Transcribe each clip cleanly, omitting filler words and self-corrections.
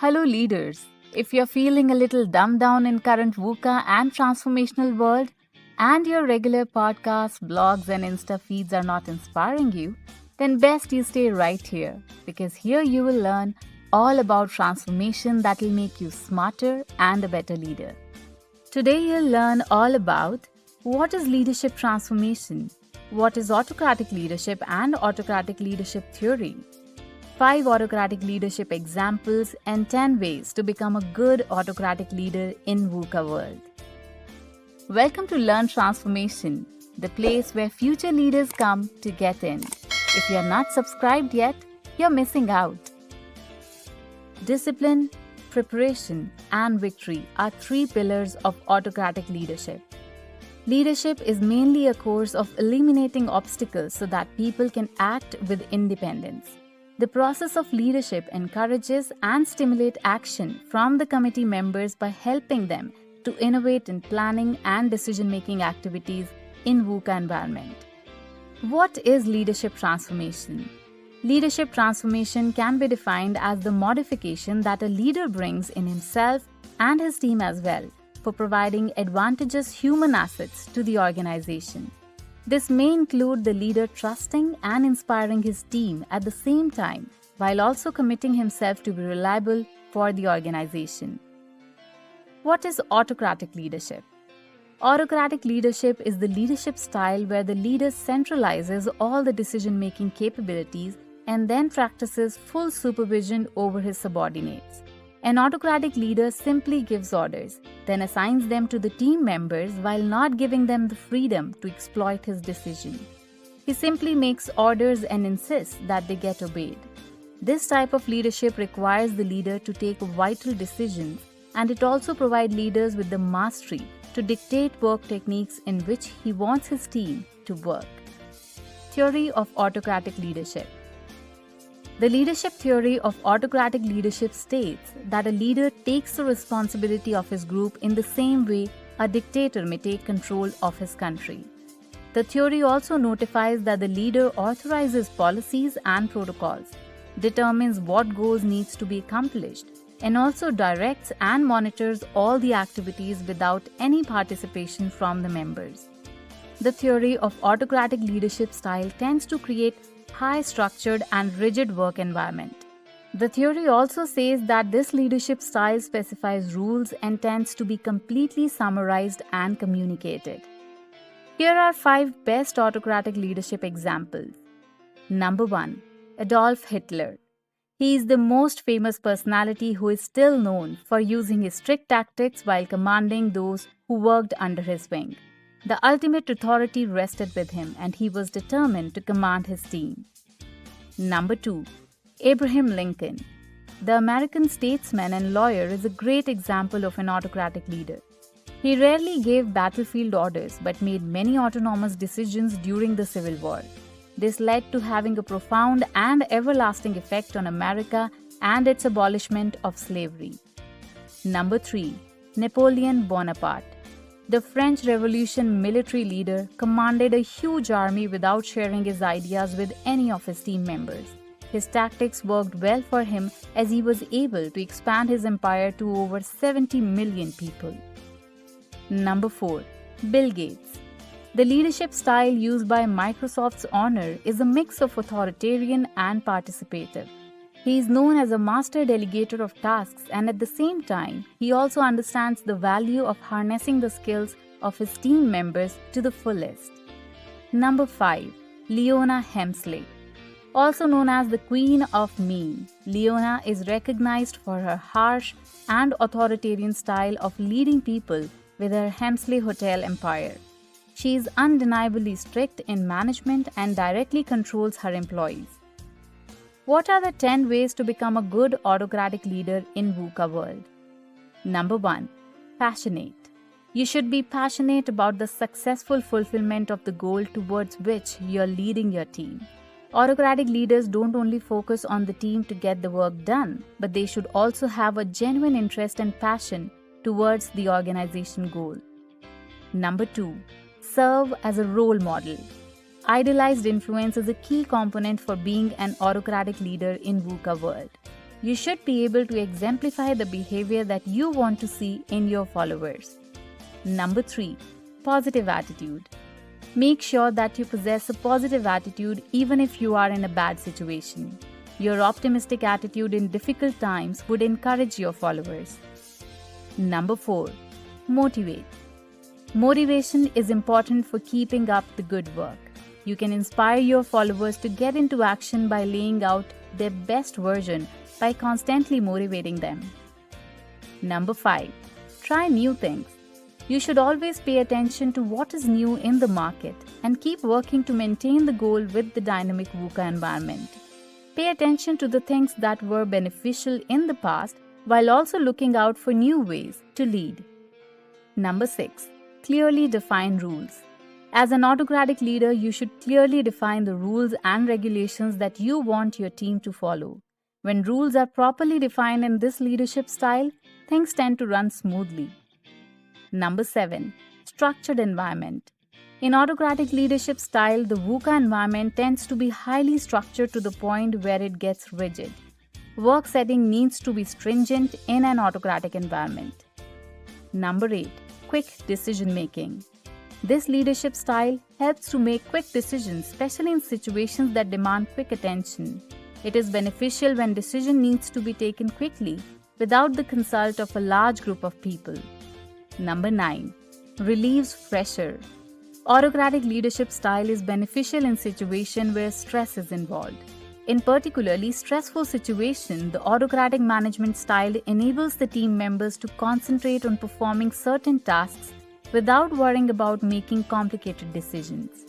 Hello leaders. If you're feeling a little dumbed down in current VUCA and transformational world, and your regular podcasts, blogs, and Insta feeds are not inspiring you, then best you stay right here because here you will learn all about transformation that will make you smarter and a better leader. Today you'll learn all about what is leadership transformation, what is autocratic leadership and autocratic leadership theory, 5 autocratic leadership examples, and 10 ways to become a good autocratic leader in VUCA world. Welcome to Learn Transformation, the place where future leaders come to get in. If you're not subscribed yet, you're missing out. Discipline, preparation, and victory are 3 pillars of autocratic leadership. Leadership is mainly a course of eliminating obstacles so that people can act with independence. The process of leadership encourages and stimulates action from the committee members by helping them to innovate in planning and decision-making activities in VUCA environment. What is leadership transformation? Leadership transformation can be defined as the modification that a leader brings in himself and his team as well for providing advantageous human assets to the organization. This may include the leader trusting and inspiring his team at the same time, while also committing himself to be reliable for the organization. What is autocratic leadership? Autocratic leadership is the leadership style where the leader centralizes all the decision-making capabilities and then practices full supervision over his subordinates. An autocratic leader simply gives orders, then assigns them to the team members while not giving them the freedom to exploit his decision. He simply makes orders and insists that they get obeyed. This type of leadership requires the leader to take vital decisions, and it also provides leaders with the mastery to dictate work techniques in which he wants his team to work. Theory of autocratic leadership. The leadership theory of autocratic leadership states that a leader takes the responsibility of his group in the same way a dictator may take control of his country. The theory also notifies that the leader authorizes policies and protocols, determines what goals needs to be accomplished, and also directs and monitors all the activities without any participation from the members. The theory of autocratic leadership style tends to create high-structured and rigid work environment. The theory also says that this leadership style specifies rules and tends to be completely summarized and communicated. Here are 5 best autocratic leadership examples. Number 1. Adolf Hitler. He is the most famous personality who is still known for using his strict tactics while commanding those who worked under his wing. The ultimate authority rested with him, and he was determined to command his team. Number 2. Abraham Lincoln. The American statesman and lawyer is a great example of an autocratic leader. He rarely gave battlefield orders but made many autonomous decisions during the Civil War. This led to having a profound and everlasting effect on America and its abolishment of slavery. Number 3. Napoleon Bonaparte. The French Revolution military leader commanded a huge army without sharing his ideas with any of his team members. His tactics worked well for him as he was able to expand his empire to over 70 million people. Number 4. Bill Gates. The leadership style used by Microsoft's owner is a mix of authoritarian and participative. He is known as a master delegator of tasks, and at the same time, he also understands the value of harnessing the skills of his team members to the fullest. Number 5. Leona Helmsley. Also known as the Queen of Mean, Leona is recognized for her harsh and authoritarian style of leading people with her Helmsley Hotel empire. She is undeniably strict in management and directly controls her employees. What are the 10 ways to become a good autocratic leader in VUCA world? Number 1. Passionate. You should be passionate about the successful fulfillment of the goal towards which you're leading your team. Autocratic leaders don't only focus on the team to get the work done, but they should also have a genuine interest and passion towards the organization goal. Number 2. Serve as a role model. Idealized influence is a key component for being an autocratic leader in VUCA world. you should be able to exemplify the behavior that you want to see in your followers. Number 3. Positive attitude. Make sure that you possess a positive attitude even if you are in a bad situation. Your optimistic attitude in difficult times would encourage your followers. Number 4. Motivate. Motivation is important for keeping up the good work. You can inspire your followers to get into action by laying out their best version by constantly motivating them. Number 5. Try new things. You should always pay attention to what is new in the market and keep working to maintain the goal with the dynamic VUCA environment. Pay attention to the things that were beneficial in the past while also looking out for new ways to lead. Number 6. Clearly define rules. As an autocratic leader, you should clearly define the rules and regulations that you want your team to follow. When rules are properly defined in this leadership style, things tend to run smoothly. Number 7. Structured environment. In autocratic leadership style, the VUCA environment tends to be highly structured to the point where it gets rigid. Work setting needs to be stringent in an autocratic environment. Number 8. Quick decision making. This leadership style helps to make quick decisions, especially in situations that demand quick attention. It is beneficial when decision needs to be taken quickly without the consult of a large group of people. Number 9. Relieves pressure. Autocratic leadership style is beneficial in situations where stress is involved. In particularly stressful situations, the autocratic management style enables the team members to concentrate on performing certain tasks without worrying about making complicated decisions.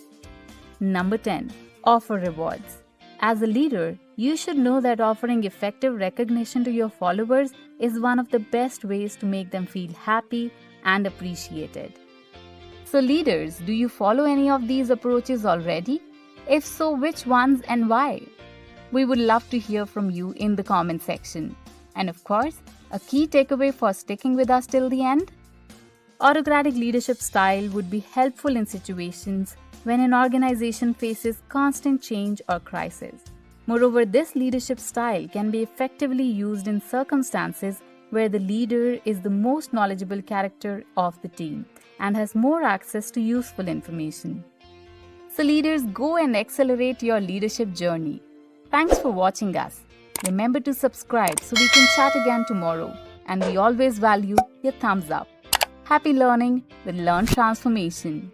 Number 10. Offer rewards. As a leader, you should know that offering effective recognition to your followers is one of the best ways to make them feel happy and appreciated. So leaders, do you follow any of these approaches already? If so, which ones and why? We would love to hear from you in the comment section. And of course, a key takeaway for sticking with us till the end? Autocratic leadership style would be helpful in situations when an organization faces constant change or crisis. Moreover, this leadership style can be effectively used in circumstances where the leader is the most knowledgeable character of the team and has more access to useful information. So leaders, go and accelerate your leadership journey. Thanks for watching us. Remember to subscribe so we can chat again tomorrow. And we always value your thumbs up. Happy learning with Learn Transformation.